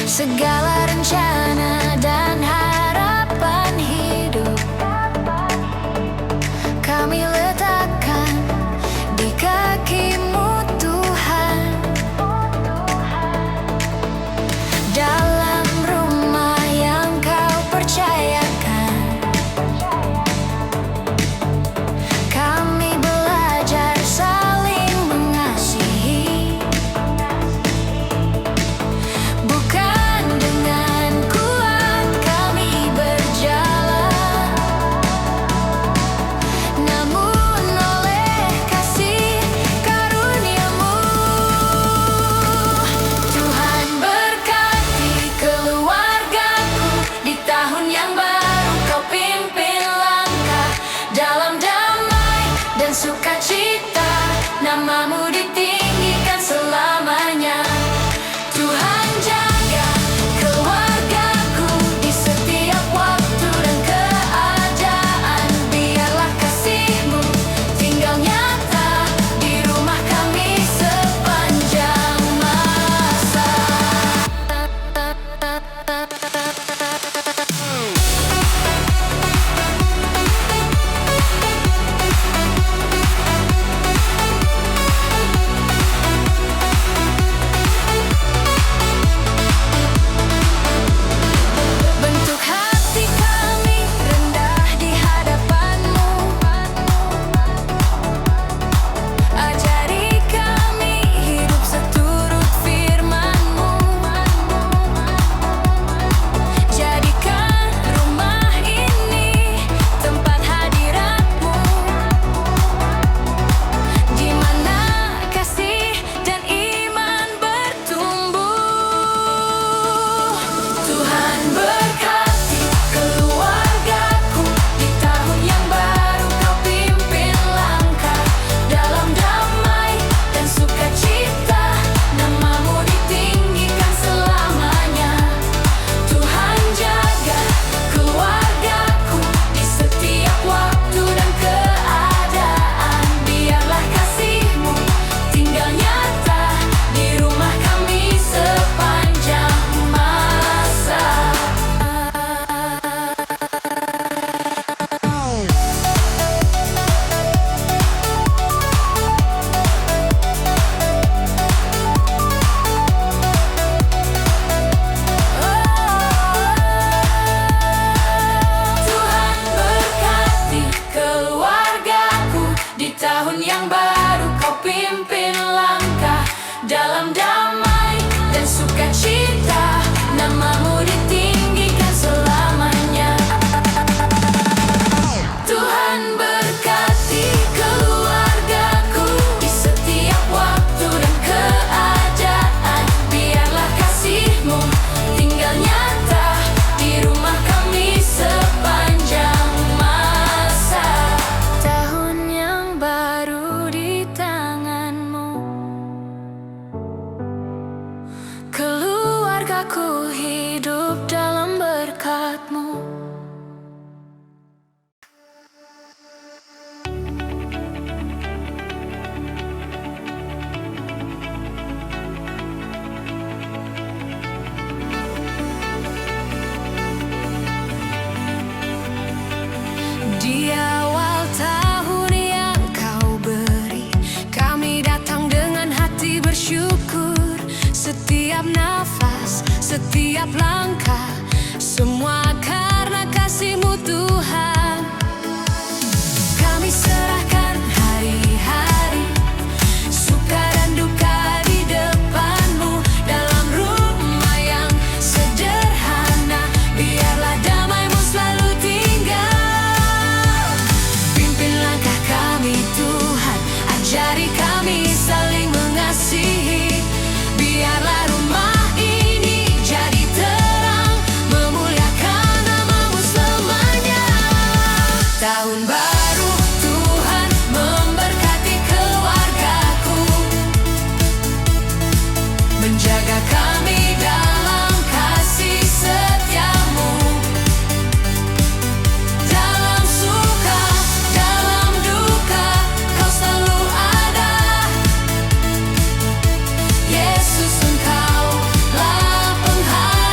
Segala rencana dan harapan hidup kami letakkan di kaki-Mu Tuhan. Dalam rumah yang Kau percayakan, kami belajar saling mengasihi. Bukan dengan kuat kami berjalan, namun oleh kasih karunia-Mu. Tuhan berkati keluargaku di tahun yang baru. Kau pimpin langkah dalam damai dan sukacita. Nama-Mu ditinggikan selamanya. Tuhan jaga keluargaku di setiap waktu dan keadaan. Biarlah kasih-Mu tinggal nyata di rumah kami sepanjang masa. Bentuk hati kami rendah di hadapan-Mu. Ajari kami hidup seturut firman-Mu. Jadikan rumah ini tempat hadirat-Mu, di mana kasih dan iman bertumbuh. Tuhan berkati keluargaku di tahun yang baru. Kau pimpin langkah dalam damai dan sukacita. Nama-Mu ditinggikan selamanya. Tuhan jaga keluargaku di setiap waktu dan keadaan. Biarlah kasih-Mu tinggal nyata di rumah kami sepanjang masa. Tuhan berkati keluargaku di tahun yang baru. Kau pimpin langkah dalam damai dan sukacita. Nama-Mu ditinggikan selamanya. Tuhan berkati keluargaku di setiap waktu dan keadaan. Biarlah kasih-Mu tinggal nyata di rumah kami sepanjang masa. Tahun yang baru di tangan-Mu, keluargaku hidup dalam berkat-Mu. Di awal tahun yang Kau beri, kami datang dengan hati bersyukur. Setiap nafas, setiap langkah, semua karena kasih-Mu Tuhan. Kami serahkan hari-hari, suka dan duka di depan-Mu. Dalam rumah yang sederhana, biarlah damai-Mu selalu tinggal. Pimpin langkah kami Tuhan, ajari kami saling mengasihi. Biarlah rumah ini jadi terang, memuliakan nama-Mu selamanya. Tahun baru Tuhan memberkati keluargaku, menjaga kami dalam kasih setia-Mu. Dalam suka, dalam duka, Kau selalu ada. Yesus, Engkaulah pengharapan.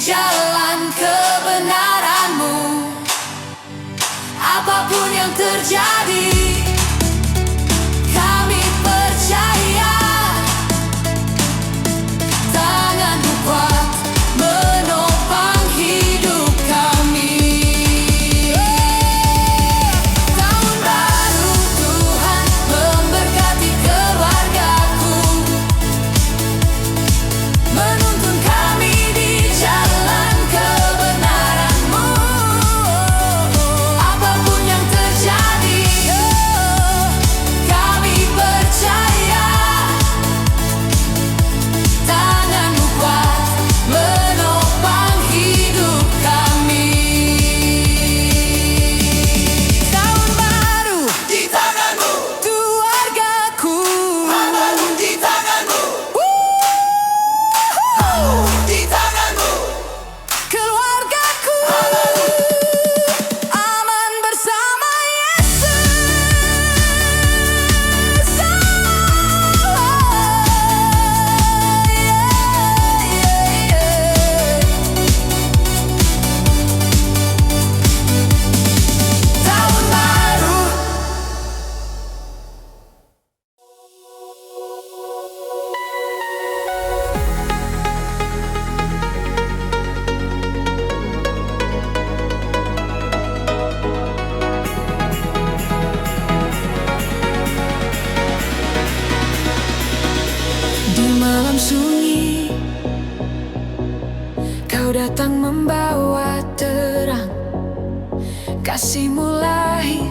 jalan kebenaran-Mu. Apapun yang terjadi, kami percaya tangan-Mu kuat menopang hidup kami. Tahun baru Tuhan memberkati keluargaku, menuntun kami di jalan kebenaran-Mu. Apapun yang terjadi, kami percaya tangan-Mu kuat menopang hidup kami. Tahun baru Di tangan-Mu, keluargaku, amanku di tangan-Mu, di tangan-Mu, keluargaku aman bersama Yesus. Tahun baru. Di malam sunyi, Kau datang membawa terang. Kasih-Mu lahir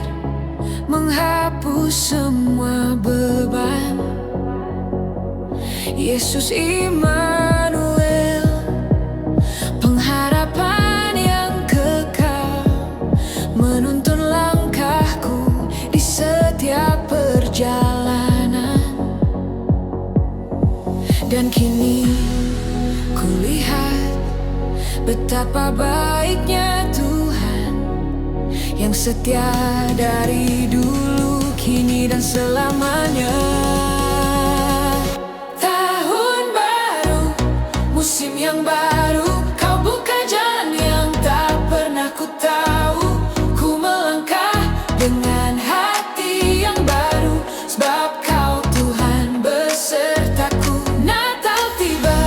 menghapus semua beban. Yesus Immanuel, pengharapan yang kekal, menuntun langkahku di setiap perjalanan. Dan kini kulihat betapa baiknya Tuhan, yang setia dari dulu, kini dan selamanya. Tahun baru, musim yang baru, Kau buka jalan yang tak pernah ku tahu. Ku melangkah dengan hati yang baru, sebab Kau Tuhan besertaku. Natal tiba,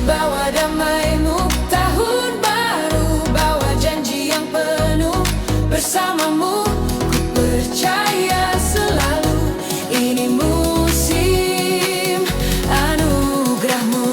bawa damai-Mu. Tahun baru, bawa janji yang penuh. Bersama-Mu ku percaya selalu, ini musim anugerah-Mu.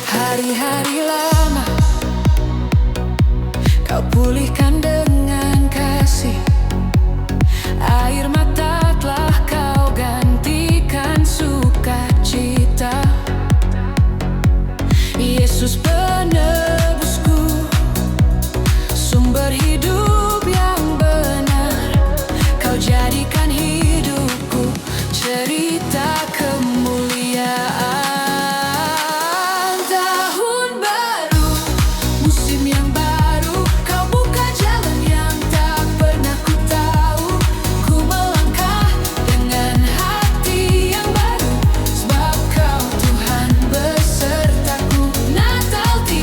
Hari-hari lama Kau pulihkan dengan kasih. Air mata telah Kau gantikan sukacita. Yesus penebusku, sumber hidup yang benar. Kau jadikan hidupku cerita kemuliaan. Tahun baru, musim yang baru, Kau buka jalan yang tak pernah ku tahu. Ku melangkah dengan hati yang baru, sebab Kau Tuhan besertaku. Natal tiba,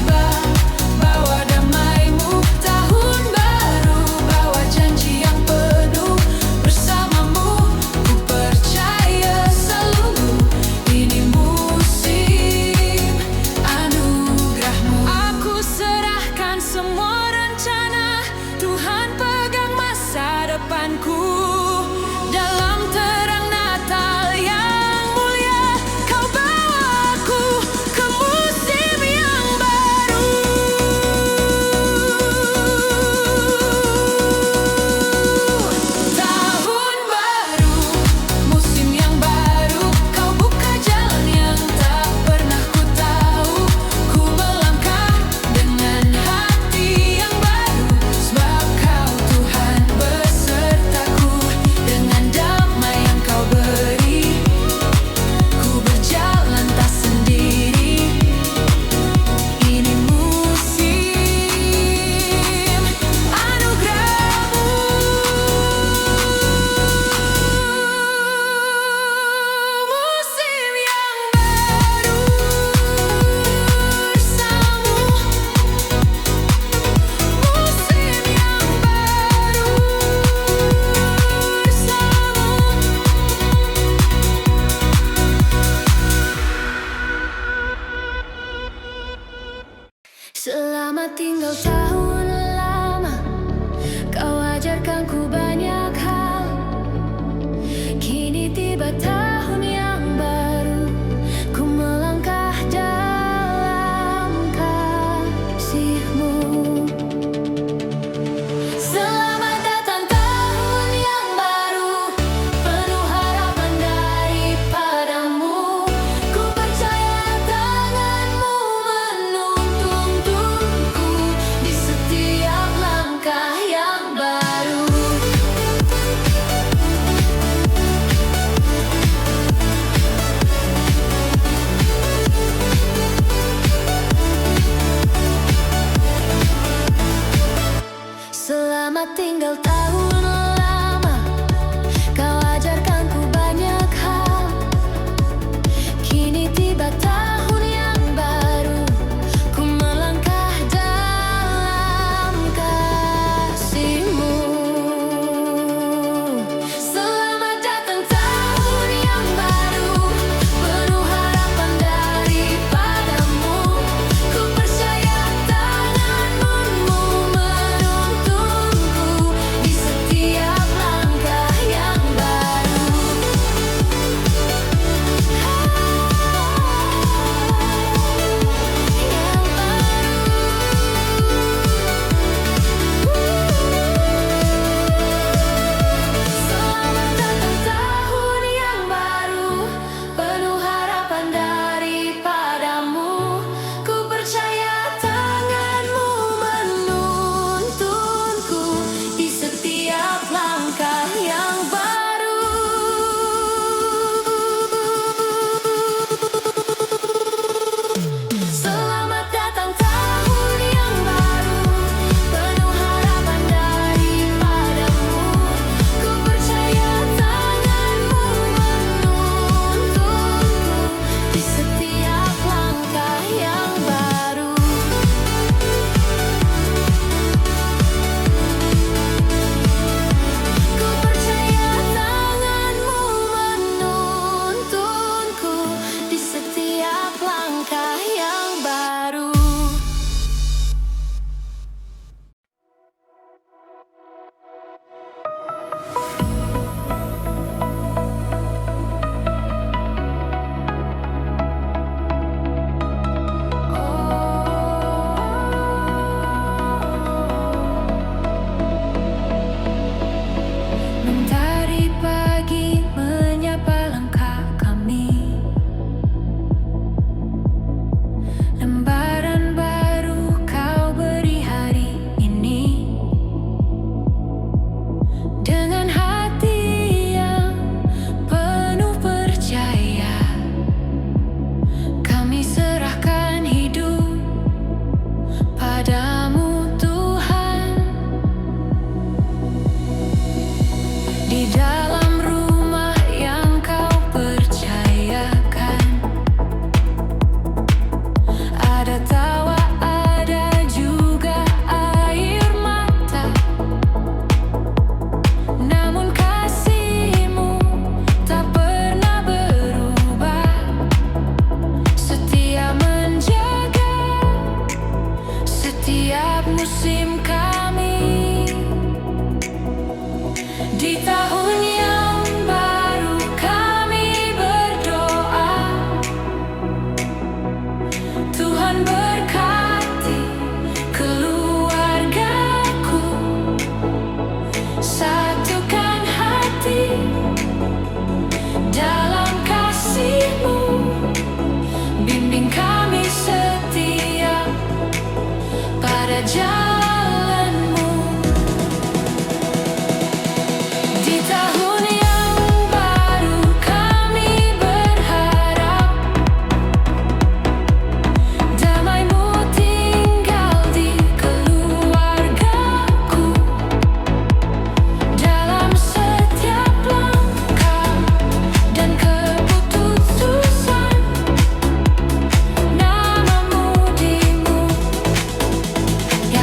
Selamat tinggal tahun lama, kau ajarkan ku banyak hal. Kini tiba tahun yang baru, ku melangkah dalam kasih-Mu. Selamat datang tahun yang baru, penuh harapan daripada-Mu. Ku percaya tangan-Mu menuntunku di setiap langkah yang baru. Selamat tinggal tahun lama, kau ajarkan ku banyak hal. Kini tiba tahun yang baru, ku melangkah dalam kasih-Mu. Selamat datang tahun yang baru, penuh harapan daripada-Mu. Ku percaya tangan-Mu menuntunku di setiap langkah yang baru. Selamat datang tahun yang baru, penuh harapan daripada-Mu. Ku percaya tangan-Mu menuntunku di setiap langkah yang baru. Selamat datang tahun yang baru, penuh harapan daripada-Mu. Ku percaya tangan-Mu menuntunku di setiap langkah yang baru. Ku percaya tangan-Mu menuntunku di setiap langkah yang baru. Mentari pagi menyapa langkah kami, lembaran baru kau beri hari ini. Dengan hati yang penuh percaya, kami serahkan hidup padamu Tuhan. Di dalam rumah yang kau percayakan, ada tawa, ada juga air mata. Namun kasih-Mu tak pernah berubah, setia menjaga setiap musim kami. Di tahun yang baru kami berdoa, Tuhan berkati keluargaku, satukan hati dalam kasih-Mu, bimbing kami setia pada jalan-Mu. Di tahun yang baru kami berharap, damai-Mu tinggal di keluargaku, dalam setiap langkah dan keputusan. Nama-Mu di-Mu, ya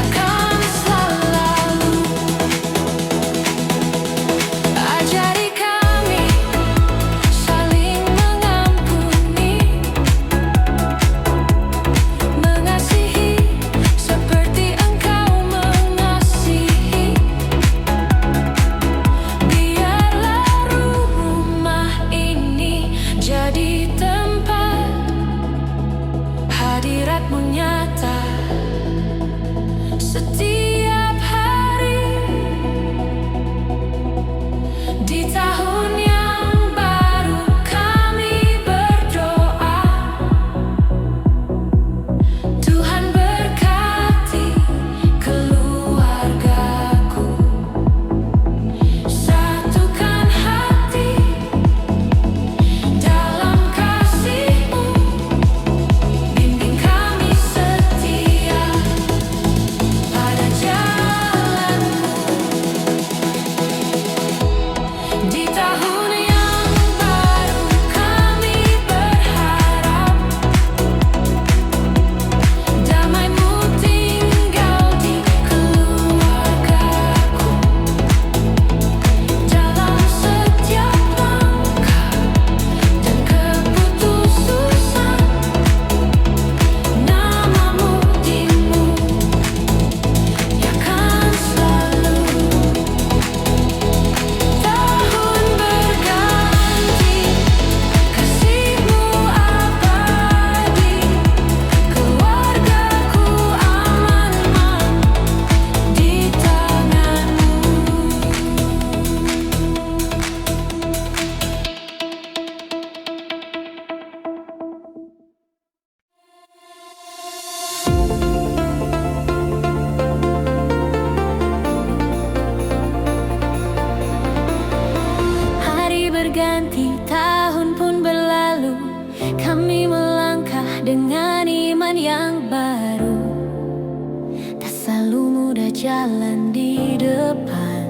jalan di depan.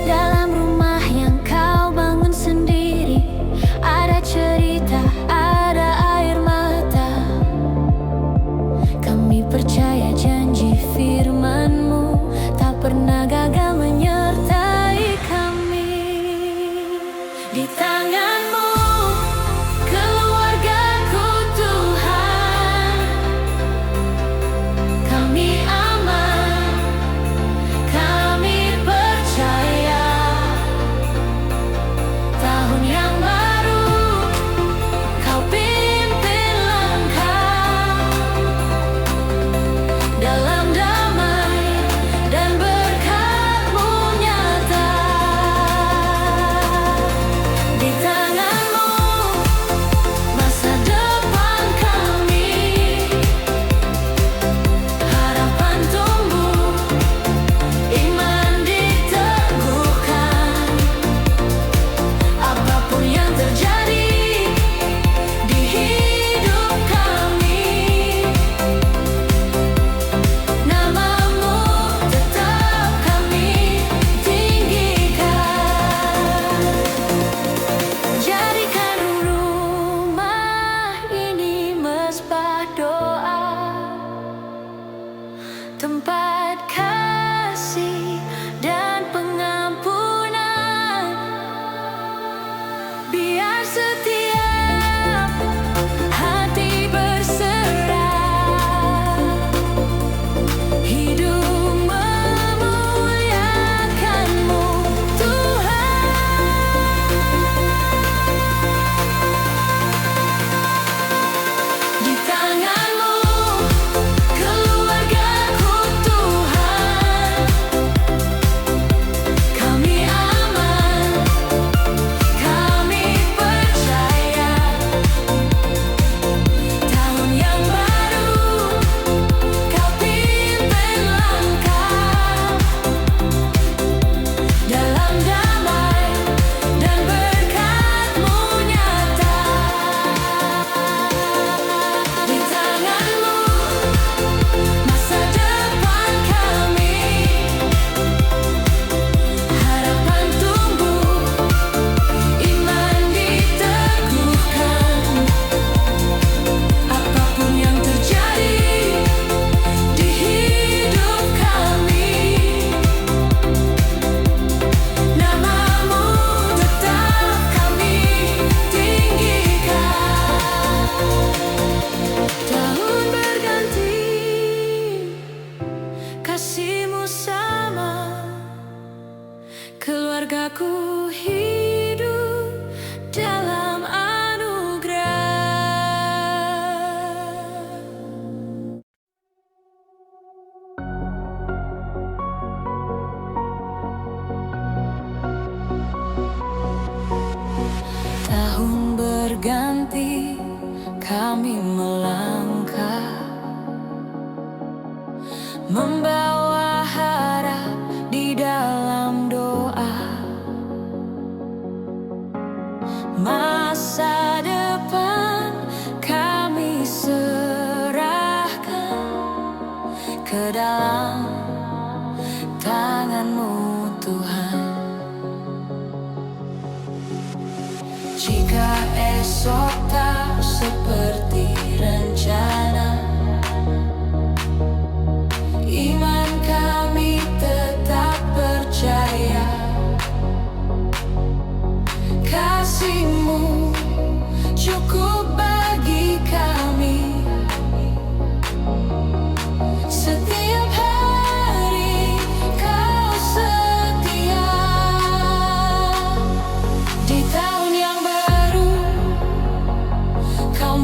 Dalam rumah yang kau bangun sendiri, ada cerita, ada air mata. Kami percaya janji firman-Mu tak pernah gagal menyertai kami. Di tangan-Mu keluargaku Tuhan, kami aman, kami percaya. Tahun yang baru Kau pimpin langkah dalam damai dan berkat-Mu nyata. Di tangan-Mu masa depan kami, harapan tumbuh, iman diteguhkan. Apapun yang terjadi di hidup kami, nama-Mu tetap kami tinggikan. Jadikan rumah ini mesbah doa, tempat kasih dan pengampunan. Biar setiap hati berserah, hidup memuliakan-Mu Tuhan. Di tangan-Mu keluargaku Tuhan, kami aman, kami percaya. Tahun yang baru Kau pimpin langkah dalam damai dan berkat-Mu nyata. Di tangan-Mu masa depan kami, harapan tumbuh, iman diteguhkan. Apapun yang terjadi di hidup kami, nama-Mu tetap kami tinggikan. Tahun berganti, kasih-Mu sama, keluargaku hidup dalam anugerah. Tahun berganti, kami melangkah, membawa harap di dalam doa. Masa depan kami serahkan ke dalam tangan-Mu Tuhan. Jika esok tak seperti rencana, iman kami tetap percaya. Kasih-Mu cukup bagi kami. Setiap hari Kau setia. Di tahun yang baru Kau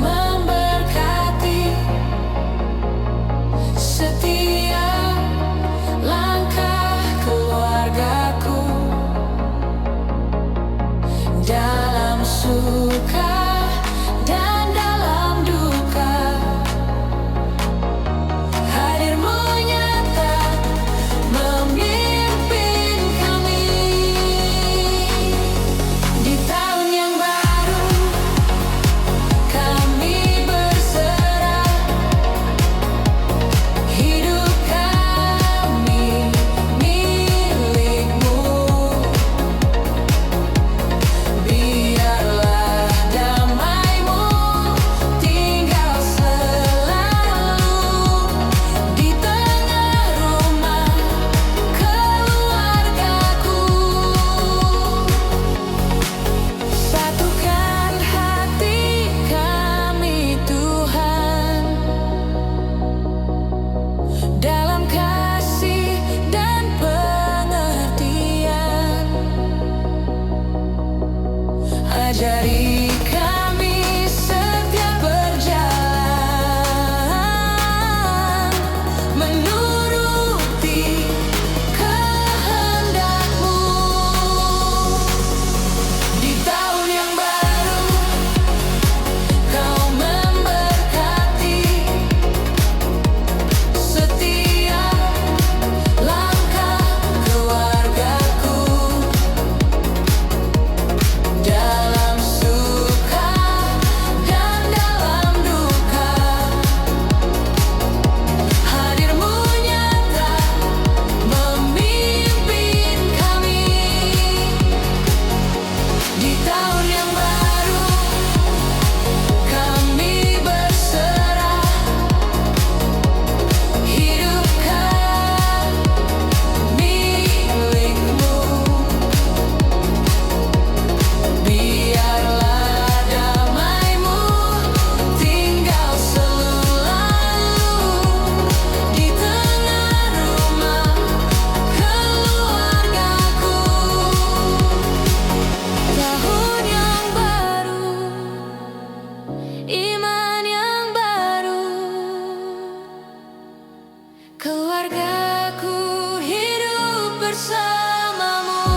bersamamu.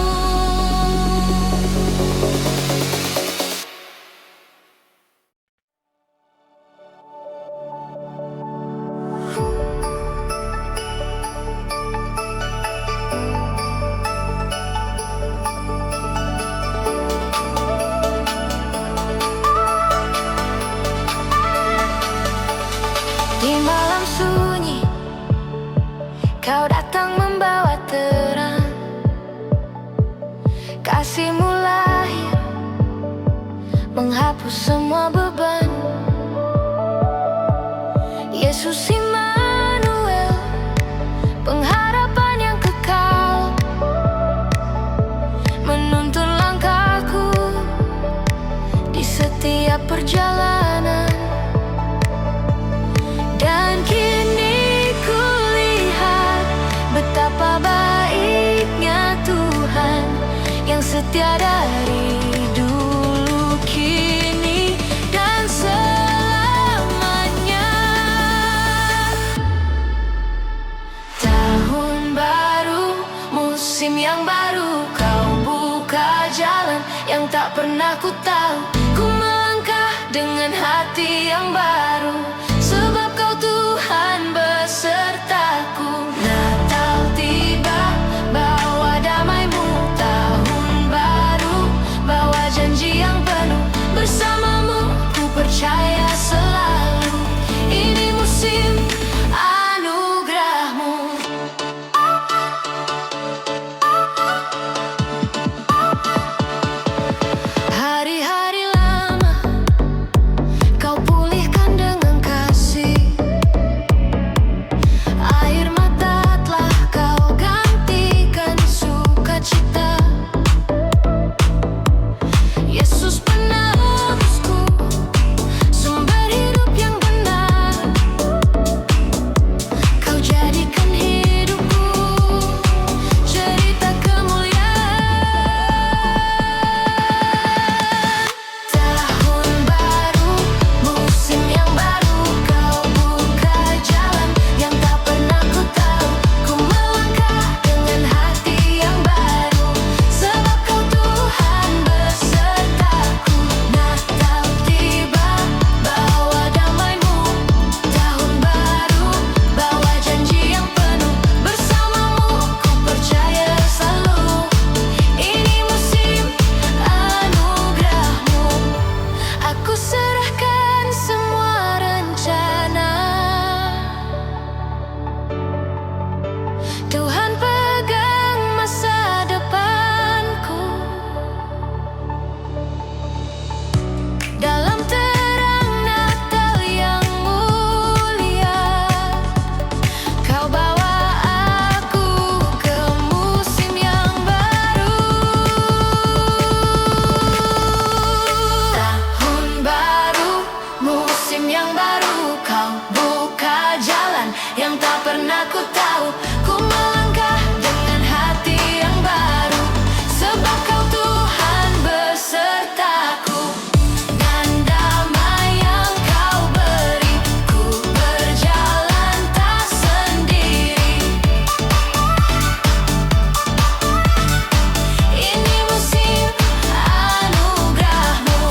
Di malam sunyi, kau datang membawa terang. Kasih-Mu lahir, menghapus semua beban. Yesus Immanuel, pengharapan yang kekal, menuntun langkahku di setiap perjalanan. Dan kini kulihat betapa baiknya Tuhan yang setia dari dulu, kini, dan selamanya. Tahun baru, musim yang baru, kau buka jalan yang tak pernah ku tahu. Ku melangkah dengan hati yang baru, sebab Kau Tuhan besertaku. Natal tiba, bawa damai-Mu. Tahun baru, bawa janji yang penuh. Bersama-Mu, ku percaya selalu. Ini musim anugerah-Mu. Hari-hari lama Kau pulihkan dengan kasih. Air mata telah Kau gantikan sukacita. Yesus penebusku, sumber hidup yang benar. Kau jadikan hidupku cerita kemuliaan. Tahun baru, musim yang baru, Kau buka jalan yang tak pernah ku tahu. Ku melangkah dengan hati yang baru, sebab Kau Tuhan besertaku. Natal tiba, bawa damai-Mu. Tahun baru, bawa janji yang penuh. Bersama-Mu, ku percaya selalu. Ini musim anugerah-Mu. Aku serahkan semua rencana. Tuhan pegang masa depanku. Dalam terang Natal yang mulia, Kau bawa aku ke musim yang baru. Tahun baru, musim yang baru, Kau buka jalan yang tak pernah ku tahu. Ku melangkah dengan hati yang baru, sebab Kau Tuhan besertaku. Dan damai yang Kau beri, ku berjalan tak sendiri. Ini musim anugerah-Mu.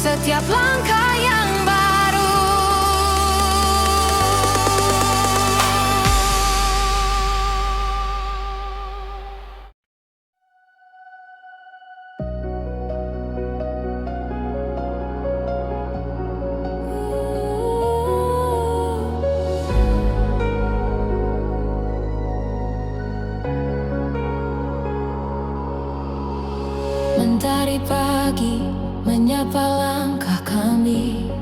setiap langkah yang baru. Mentari pagi menyapa langkah kami,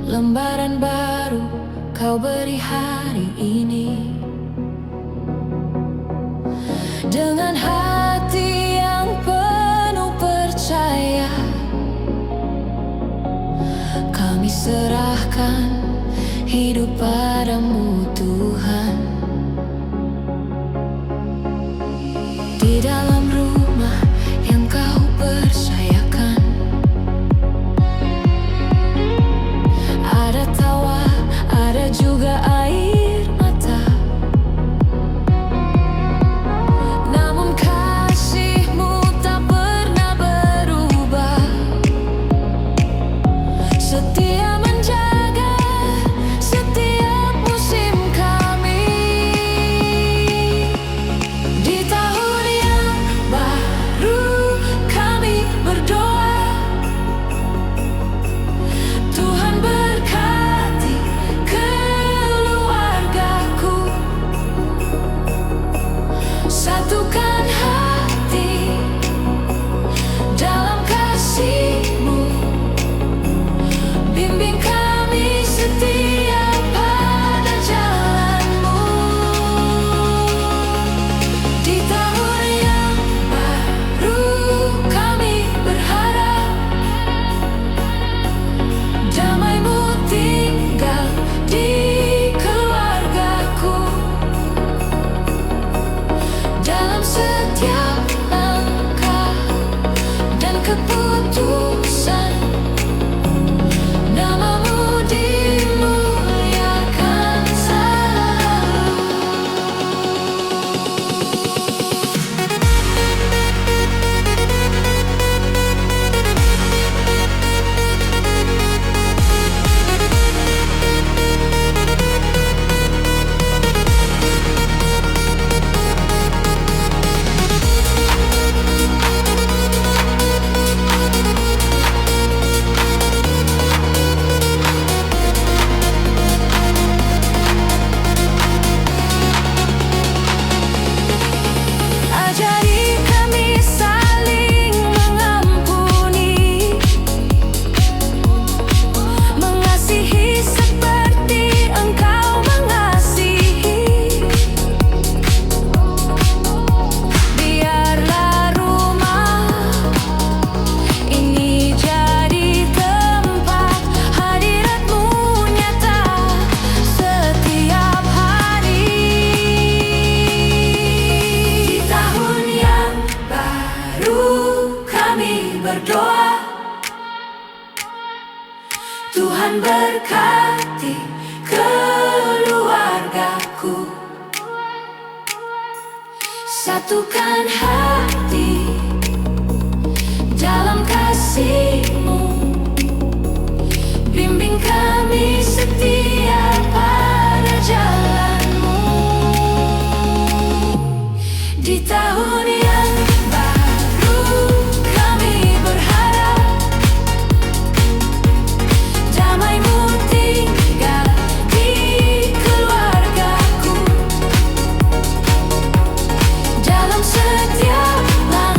lembaran baru kau beri hari ini. Dengan hati yang penuh percaya, kami serahkan hidup padamu Tuhan. Di dalam rumah yang kau percayakan, ada tawa, ada juga air mata. Namun kasih-Mu tak pernah berubah, setia menjaga setiap musim kami. Di tahun yang baru kami berdoa, Tuhan berkati keluargaku, satukan hati dalam kasih-Mu, bimbing kami setia pada jalan-Mu. Di tahun yang baru kami berharap, damai-Mu tinggal di keluargaku, dalam setiap langkah dan keputusan. Nama-Mu dimuliakan selalu. Ajari kami saling mengampuni, mengasihi seperti Engkau mengasihi. Biarlah rumah ini jadi tempat hadirat-Mu nyata setiap hari. Di tahun yang baru kami berdoa, Tuhan berkati keluargaku, satukan hati dalam kasih-Mu, bimbing kami setia pada jalan-Mu. Di tahun yang baru kami berharap, damai-Mu tinggal di keluargaku, dalam setiap langkah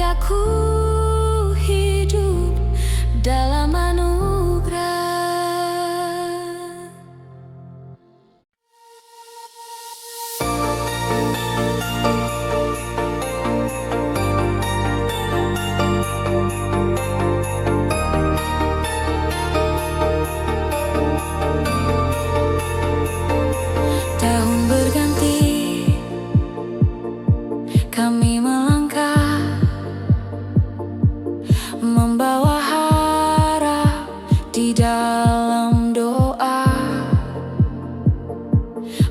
keluargaku hidup dalam anugerah. Tahun berganti, kami melangkah, membawa harap di dalam doa.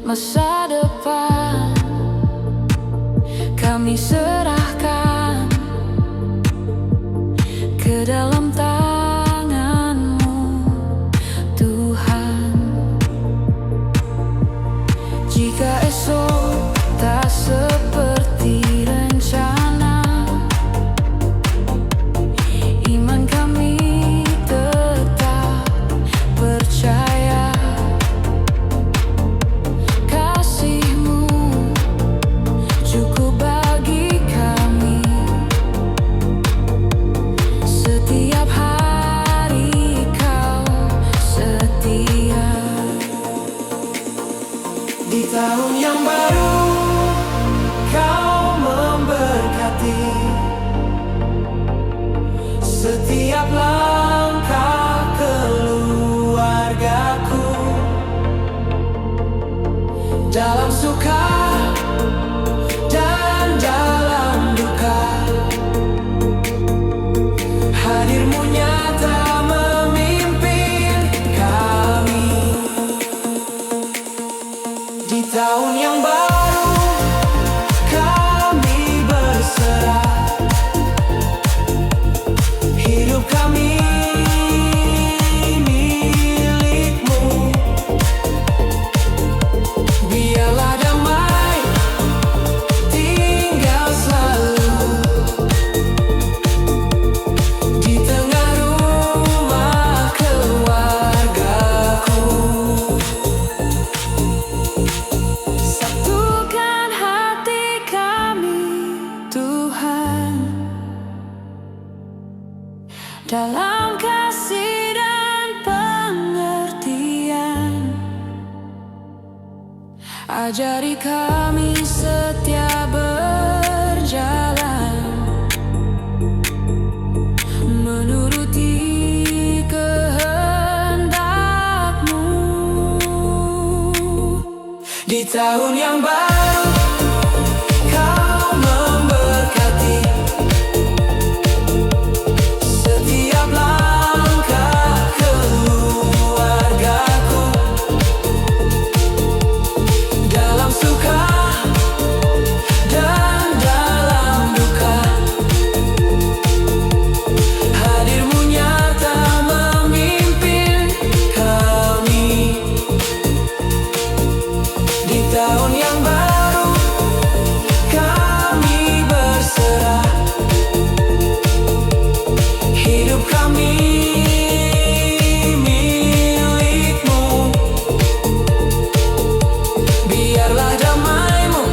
Masa depan kami serahkan ke dalam tangan-Mu, Tuhan. Jika esok tak seperti rencana, iman kami tetap percaya. Kasih-Mu cukup bagi kami. Setiap hari Kau setia. Di tahun yang baru Kau memberkati setiap langkah keluargaku. Dalam suka dan dalam duka, hadir-Mu nyata memimpin kami. Di tahun yang baru kami berserah, hidup kami milik-Mu. Biarlah damai tinggal selalu di tengah rumah keluargaku. Satukan hati kami, Tuhan, dalam kasih dan pengertian. Ajari kami setia berjalan, menuruti kehendak-Mu. Di tahun yang baru Kau memberkati setiap langkah keluargaku. Dalam suka dan dalam duka, hadir-Mu nyata memimpin kami. Di tahun yang baru kami berserah, hidup kami milik-Mu. Biarlah damai-Mu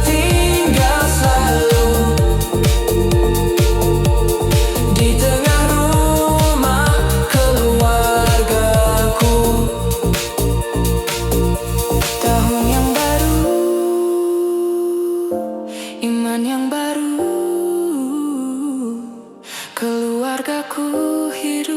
tinggal selalu di tengah rumah keluargaku. Tahun yang baru, iman yang baru, keluargaku hidup